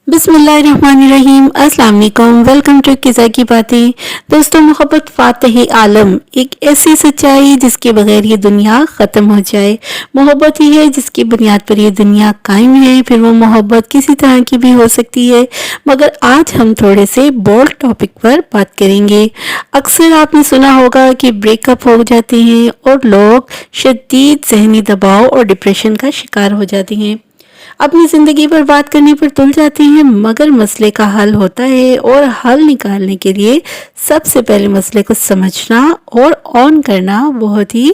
बिस्मिल्लाहिर्रहमानिर्रहीम। अस्सलाम वालेकुम। वेलकम टू किज़ा की बातें। दोस्तों, मोहब्बत फातिह आलम, एक ऐसी सच्चाई जिसके बगैर ये दुनिया ख़त्म हो जाए। मोहब्बत ही है जिसकी बुनियाद पर ये दुनिया कायम है। फिर वो मोहब्बत किसी तरह की भी हो सकती है, मगर आज हम थोड़े से बोल्ड टॉपिक पर बात करेंगे। अक्सर आपने सुना होगा कि ब्रेकअप हो जाते हैं और लोग शदीद ज़हनी दबाव और डिप्रेशन का शिकार हो जाते हैं, अपनी ज़िंदगी पर बात करने पर तुल जाते हैं। मगर मसले का हल होता है और हल निकालने के लिए सबसे पहले मसले को समझना और ऑन करना बहुत ही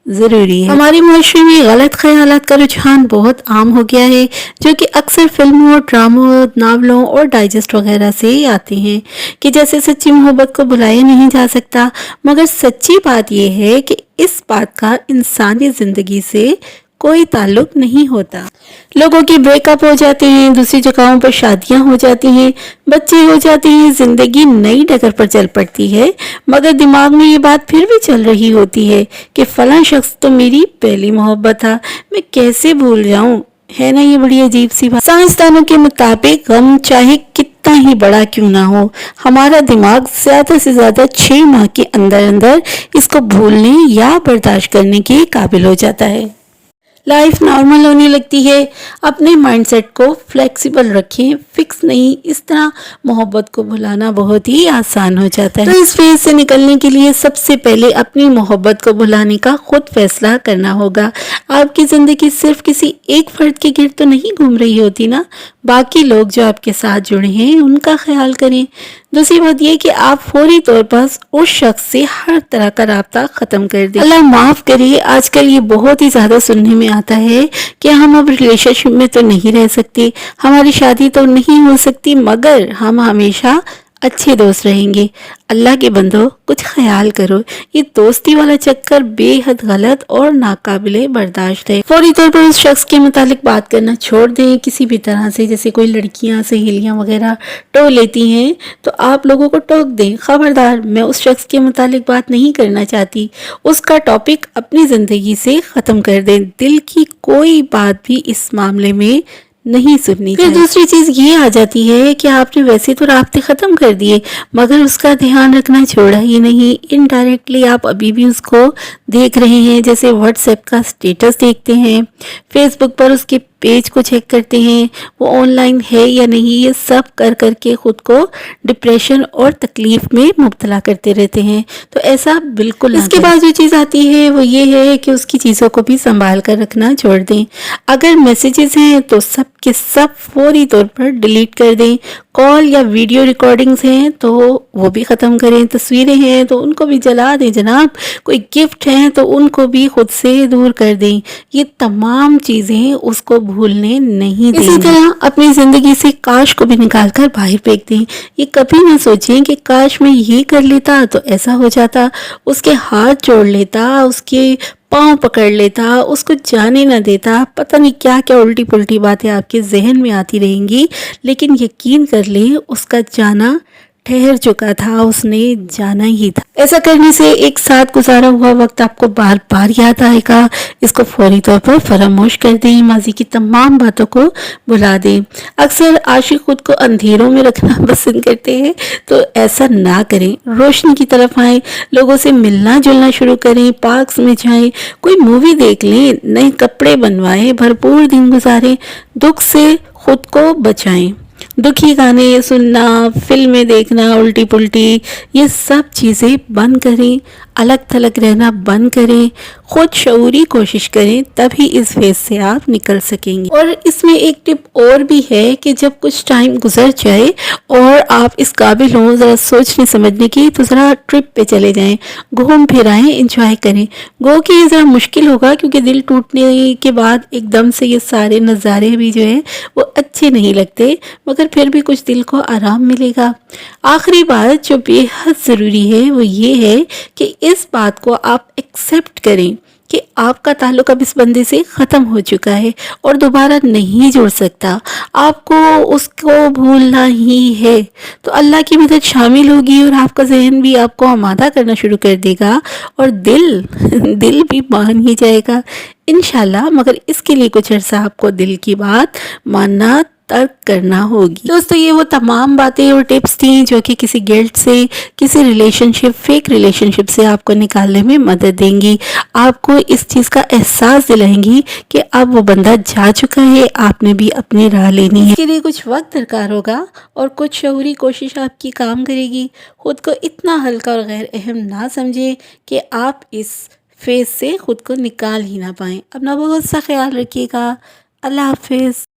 ज़रूरी है। हमारे माशरे में गलत ख्यालात का रुझान बहुत आम हो गया है, जो कि अक्सर फिल्मों, ड्रामों, नावलों और डाइजेस्ट वगैरह से आते हैं कि जैसे सच्ची मोहब्बत को भुलाया नहीं जा सकता। मगर सच्ची बात यह है कि इस बात का इंसानी ज़िंदगी से कोई ताल्लुक नहीं होता। लोगों के ब्रेकअप हो जाते हैं, दूसरी जगहों पर शादियां हो जाती हैं, बच्चे हो जाते हैं, जिंदगी नई डगर पर चल पड़ती है। मगर दिमाग में ये बात फिर भी चल रही होती है कि फलां शख्स तो मेरी पहली मोहब्बत था, मैं कैसे भूल जाऊं। है ना ये बड़ी अजीब सी बात। साइंसदानों के मुताबिक गम चाहे कितना ही बड़ा क्यों ना हो, हमारा दिमाग ज्यादा से ज्यादा 6 माह के अंदर अंदर इसको भूलने या बर्दाश्त करने के काबिल हो जाता है। लाइफ नॉर्मल होने लगती है। अपने माइंडसेट को फ्लेक्सिबल रखें, फिक्स नहीं। इस तरह मोहब्बत को भुलाना बहुत ही आसान हो जाता है। तो इस फेज से निकलने के लिए सबसे पहले अपनी मोहब्बत को भुलाने का खुद फैसला करना होगा। आपकी ज़िंदगी सिर्फ किसी एक फर्द के गिर्द तो नहीं घूम रही होती ना, बाकी लोग जो आपके साथ जुड़े हैं उनका ख्याल करें। दूसरी बात यह कि आप फौरी तौर पर उस शख्स से हर तरह का राब्ता ख़त्म कर दें। अल्लाह माफ़ करे, आजकल ये बहुत ही ज़्यादा सुनने में आता है कि हम अब रिलेशनशिप में तो नहीं रह सकते, हमारी शादी तो नहीं हो सकती, मगर हम हमेशा अच्छे दोस्त रहेंगे। अल्लाह के बंदो, कुछ ख्याल करो। ये दोस्ती वाला चक्कर बेहद गलत और नाकाबिले बर्दाश्त है। फौरी तौर पर उस शख्स के मुतालिक बात करना छोड़ दें। किसी भी तरह से, जैसे कोई लड़कियां सहेलियां वगैरह टोक लेती हैं, तो आप लोगों को टोक दें, खबरदार मैं उस शख्स के मुतालिक बात नहीं करना चाहती। उसका टॉपिक अपनी ज़िंदगी से ख़त्म कर दें। दिल की कोई बात भी इस मामले में नहीं सुननी चाहिए। फिर दूसरी चीज ये आ जाती है कि आपने वैसे तो राब्ते खत्म कर दिए, मगर उसका ध्यान रखना छोड़ा ही नहीं। इनडायरेक्टली आप अभी भी उसको देख रहे हैं, जैसे व्हाट्सएप का स्टेटस देखते हैं, फेसबुक पर उसके पेज को चेक करते हैं, वो ऑनलाइन है या नहीं। ये सब कर करके खुद को डिप्रेशन और तकलीफ में मुब्तला करते रहते हैं। तो ऐसा बिल्कुल। इसके बाद जो चीज़ आती है वो ये है कि उसकी चीज़ों को भी संभाल कर रखना छोड़ दें। अगर मैसेजेस हैं तो सब के सब फौरी तौर पर डिलीट कर दें। कॉल या वीडियो रिकॉर्डिंग्स हैं तो वो भी ख़त्म करें। तस्वीरें हैं तो उनको भी जला दें जनाब। कोई गिफ्ट हैं तो उनको भी खुद से दूर कर दें। ये तमाम चीज़ें उसको भूलने नहीं दें। इसी तरह अपनी ज़िंदगी से काश को भी निकाल कर बाहर फेंक दें। ये कभी ना सोचें कि काश मैं ये कर लेता तो ऐसा हो जाता, उसके हाथ जोड़ लेता, उसके पाँव पकड़ लेता, उसको जाने ना देता। पता नहीं क्या क्या उल्टी पुल्टी बातें आपके जहन में आती रहेंगी, लेकिन यकीन कर ले उसका जाना ठहर चुका था, उसने जाना ही था। ऐसा करने से एक साथ गुजारा हुआ वक्त आपको बार बार याद आएगा। इसको फौरी तौर पर फरामोश कर दें, माजी की तमाम बातों को भुला दें। अक्सर आशिक खुद को अंधेरों में रखना पसंद करते हैं, तो ऐसा ना करें। रोशनी की तरफ आएं, लोगों से मिलना जुलना शुरू करें, पार्क्स में जाएं, कोई मूवी देख लें, नए कपड़े बनवाएं, भरपूर दिन गुजारें, दुख से खुद को बचाएं। दुखी गाने सुनना, फिल्में देखना उल्टी पुल्टी, ये सब चीज़ें बंद करें। अलग थलग रहना बंद करें। खुद शऊरी कोशिश करें, तभी इस फेज से आप निकल सकेंगे। और इसमें एक टिप और भी है कि जब कुछ टाइम गुजर जाए और आप इस काबिल हों ज़रा सोचने समझने की, तो ज़रा ट्रिप पे चले जाएं, घूम फिर आएँ, इंजॉय करें। गो कि ये ज़रा मुश्किल होगा, क्योंकि दिल टूटने के बाद एकदम से ये सारे नज़ारे भी जो है वो अच्छे नहीं लगते, मगर फिर भी कुछ दिल को आराम मिलेगा। आखिरी बात जो बेहद ज़रूरी है वो ये है कि इस बात को आप एक्सेप्ट करें कि आपका ताल्लुक अब इस बंदे से ख़त्म हो चुका है और दोबारा नहीं जुड़ सकता। आपको उसको भूलना ही है, तो अल्लाह की मदद शामिल होगी और आपका जहन भी आपको आमादा करना शुरू कर देगा और दिल भी मान ही जाएगा इंशाल्लाह। मगर इसके लिए कुछ अर्सा आपको दिल की बात मानना ترک کرنا ہوگی۔ دوستو یہ وہ تمام باتیں اور ٹپس تھیں جو کہ کسی گلٹ سے، کسی ریلیشن شپ، فیک ریلیشن شپ سے آپ کو نکالنے میں مدد دیں گی، آپ کو اس چیز کا احساس دلائیں گی کہ اب وہ بندہ جا چکا ہے، آپ نے بھی اپنی راہ لینی ہے۔ اس کے لیے کچھ وقت درکار ہوگا اور کچھ شعوری کوشش آپ کی کام کرے گی۔ خود کو اتنا ہلکا اور غیر اہم نہ سمجھیں کہ آپ اس فیز سے خود کو نکال ہی نہ پائیں۔ اپنا بہت سا خیال رکھیے گا۔ اللہ حافظ۔